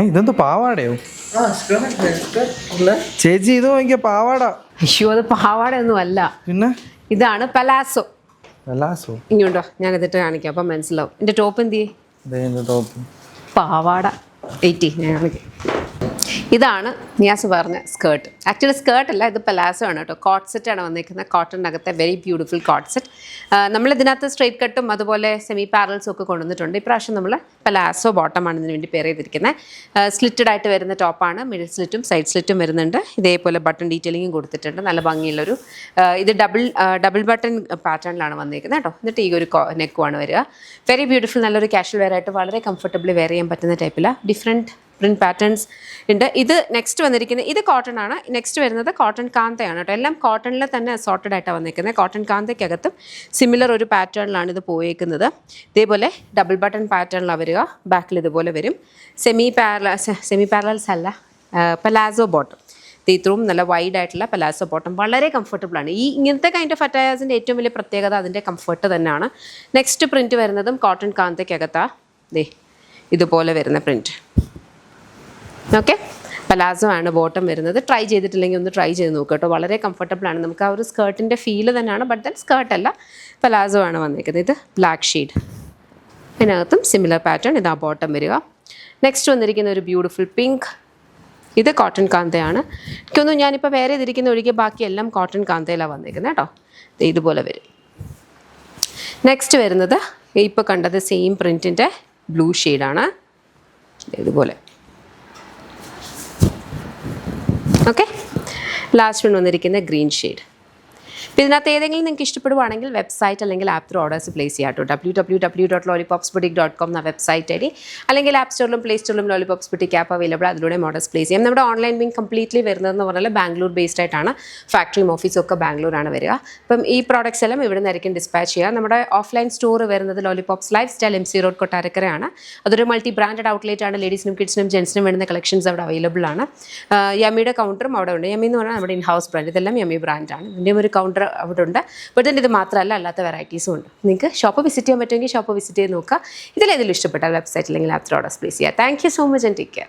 ഇതെന്ത് പാവാടയോ? ചേച്ചി ഇത് നോക്കിയ പാവാട. അയ്യോ, അത് പാവാട ഒന്നും അല്ല, പിന്നെ ഇതാണ് പലാസോ. പലാസോ? ഇങ്ങോട്ടോ, ഞാൻ ഇതിട്ട് കാണിക്കാം, അപ്പം മനസ്സിലാവും. എൻ്റെ ടോപ്പ് എന്ത് ചെയ്യേ? ടോപ്പ് പാവാട. ഞാൻ കാണിക്കാം. ഇതാണ് നിയാസ് പറഞ്ഞ സ്കേർട്ട്. ആക്ച്വലി സ്കേർട്ടല്ല, ഇത് പലാസോ ആണ് കേട്ടോ. കോട്ട് സെറ്റാണ് വന്നിരിക്കുന്നത്, കോട്ടണിനകത്തെ വെരി ബ്യൂട്ടിഫുൾ കോട്ട് സെറ്റ്. നമ്മളിതിനകത്ത് സ്ട്രെയിറ്റ് കട്ടും അതുപോലെ സെമി പാരൽസും ഒക്കെ കൊണ്ടുവന്നിട്ടുണ്ട്. ഇപ്രാവശ്യം നമ്മൾ പലാസോ ബോട്ടമാണ് ഇതിന് വേണ്ടി പെയർ ചെയ്തിരിക്കുന്നത്. സ്ലിറ്റഡ് ആയിട്ട് വരുന്ന ടോപ്പാണ്, മിഡിൽ സ്ലിറ്റും സൈഡ് സ്ലിറ്റും വരുന്നുണ്ട്. ഇതേപോലെ ബട്ടൺ ഡീറ്റെയിലിങ്ങും കൊടുത്തിട്ടുണ്ട്, നല്ല ഭംഗിയുള്ളൊരു. ഇത് ഡബിൾ ബട്ടൺ പാറ്റേണിലാണ് വന്നിരിക്കുന്നത് കേട്ടോ. എന്നിട്ട് ഈ ഒരു നെക്കുമാണ് വരിക. വെരി ബ്യൂട്ടിഫുൾ, നല്ലൊരു കാഷ്വൽ വെയർ ആയിട്ട് വളരെ കംഫർട്ടബിളി വെയർ ചെയ്യാൻ പറ്റുന്ന ടൈപ്പിലാണ്. ഡിഫറെൻറ്റ് പ്രിൻറ്റ് പാറ്റേൺസ് ഉണ്ട്. ഇത് നെക്സ്റ്റ് വന്നിരിക്കുന്നത് ഇത് കോട്ടൺ ആണ്. നെക്സ്റ്റ് വരുന്നത് കോട്ടൺ കാന്തയാണ് കേട്ടോ. എല്ലാം കോട്ടണിൽ തന്നെ അസോർട്ടഡ് ആയിട്ടാണ് വന്നിരിക്കുന്നത്. കോട്ടൺ കാന്തയ്ക്കകത്തും സിമിലർ ഒരു പാറ്റേണിലാണ് ഇത് പോയേക്കുന്നത്. ഇതേപോലെ ഡബിൾ ബട്ടൺ പാറ്റേണിലാണ് വരിക. ബാക്കിൽ ഇതുപോലെ വരും. സെമി പാരലൽസ് അല്ല, പലാസോ ബോട്ടം. ഇത്രയും നല്ല വൈഡ് ആയിട്ടുള്ള പലാസോ ബോട്ടം, വളരെ കംഫർട്ടബിൾ ആണ്. ഇങ്ങനത്തെ കൈൻഡ് ഓഫ് അറ്റയേഴ്സിൻ്റെ ഏറ്റവും വലിയ പ്രത്യേകത അതിൻ്റെ കംഫർട്ട് തന്നെയാണ്. നെക്സ്റ്റ് പ്രിൻറ്റ് വരുന്നതും കോട്ടൺ കാന്തയ്ക്കകത്താണ് ഇതുപോലെ വരുന്ന പ്രിൻറ്റ്. ഓക്കെ, പലാസോ ആണ് ബോട്ടം വരുന്നത്. ട്രൈ ചെയ്തിട്ടില്ലെങ്കിൽ ഒന്ന് ട്രൈ ചെയ്ത് നോക്കുക കേട്ടോ. വളരെ കംഫർട്ടബിൾ ആണ്. നമുക്ക് ആ ഒരു സ്കേർട്ടിൻ്റെ ഫീല് തന്നെയാണ്, ബട്ട് ദെൻ സ്കേർട്ടല്ല, പലാസോ ആണ് വന്നിരിക്കുന്നത്. ഇത് ബ്ലാക്ക് ഷെയ്ഡ്, അതിനകത്തും സിമിലർ പാറ്റേൺ. ഇതാ ബോട്ടം വരിക. നെക്സ്റ്റ് വന്നിരിക്കുന്ന ഒരു ബ്യൂട്ടിഫുൾ പിങ്ക്. ഇത് കോട്ടൺ കാന്തയാണ്. എനിക്കൊന്നും ഞാനിപ്പോൾ വേറെ ചെയ്തിരിക്കുന്ന ഒഴികെ ബാക്കിയെല്ലാം കോട്ടൺ കാന്തയിലാണ് വന്നിരിക്കുന്നത് കേട്ടോ. ഇതുപോലെ വരും. നെക്സ്റ്റ് വരുന്നത് ഇപ്പോൾ കണ്ടത് സെയിം പ്രിൻറ്റിൻ്റെ ബ്ലൂ ഷെയ്ഡാണ്. ഇതുപോലെ. ഓക്കെ, ലാസ്റ്റ് വൺ വന്നിരിക്കുന്ന ഗ്രീൻ ഷെയ്ഡ്. അപ്പോൾ ഇതിനകത്ത് ഏതെങ്കിലും നിങ്ങൾക്ക് ഇഷ്ടപ്പെടുവാണെങ്കിൽ വെബ്സൈറ്റ് അല്ലെങ്കിൽ ആപ്പ് ത്രൂ ഓർഡേഴ്സ് പ്ലേസ് ചെയ്യാം കേട്ടോ. www.lollipopsboutique.com എന്ന വെബ്സൈറ്റ് ഐ ഡി, അല്ലെങ്കിൽ ആപ്പ് സ്റ്റോറിലും പ്ലേ സ്റ്റോറിലും ലോലിപോപ്സ് ബുട്ടീക്ക് ആപ്പ് അവൈലബിൾ. അതിലൂടെ ഓർഡേഴ്സ് പ്ലേസ് ചെയ്യാം. നമ്മുടെ ഓൺലൈൻ വിങ് കംപ്ലീറ്റ്ലി വരുന്നതെന്ന് പറഞ്ഞാൽ ബാംഗ്ലൂർ ബേസ്ഡ് ആയിട്ടാണ്. ഫാക്ടറിയും ഓഫീസും ഒക്കെ ബാംഗ്ലൂരാണ് വരിക. അപ്പം ഈ പ്രോഡക്റ്റ്സ് എല്ലാം ഇവിടെ നിന്നായിരിക്കും ഡിസ്പാച്ച് ചെയ്യുക. നമ്മുടെ ഓഫ്ലൈൻ സ്റ്റോർ വരുന്നത് Lollipops Lifestyle MC road കൊട്ടാരക്കരയാണ്. അതൊരു മൾട്ടി ബ്രാൻഡഡ് ഔട്ട്ലെറ്റ് ആണ്. ലേഡീസിനും കിഡ്സിനും ജെൻസിനും വേണ്ടുന്ന കളക്ഷൻസ് അവിടെ അവൈലബിൾ ആണ്. യമ്മിയുടെ കൗണ്ടറും അവിടെ ഉണ്ട്. യമ്മി എന്ന് പറഞ്ഞാൽ നമ്മുടെ ഇൻ ഹൗസ് ബ്രാൻഡ്. ഇതെല്ലാം യമ്മി ബ്രാൻഡാണ്. ഇതിൻ്റെ ഒരു കൗണ്ടർ അവിടെ ഉണ്ട്. ബട്ട് തന്നെ ഇത് മാത്രമല്ല, അല്ലാത്ത വെറൈറ്റീസും ഉണ്ട്. നിങ്ങൾക്ക് ഷോപ്പ് വിസിറ്റ് ചെയ്യാൻ പറ്റുമെങ്കിൽ ഷോപ്പ് വിസിറ്റ് ചെയ്ത് നോക്കുക. ഇതിലേതെങ്കിലും ഇഷ്ടപ്പെട്ടാൽ വെബ്സൈറ്റ് അല്ലെങ്കിൽ ആപ്പ് ത്രൂ ഓർഡേഴ്സ് പ്ലേസ് ചെയ്യുക. Thank you so much and take care.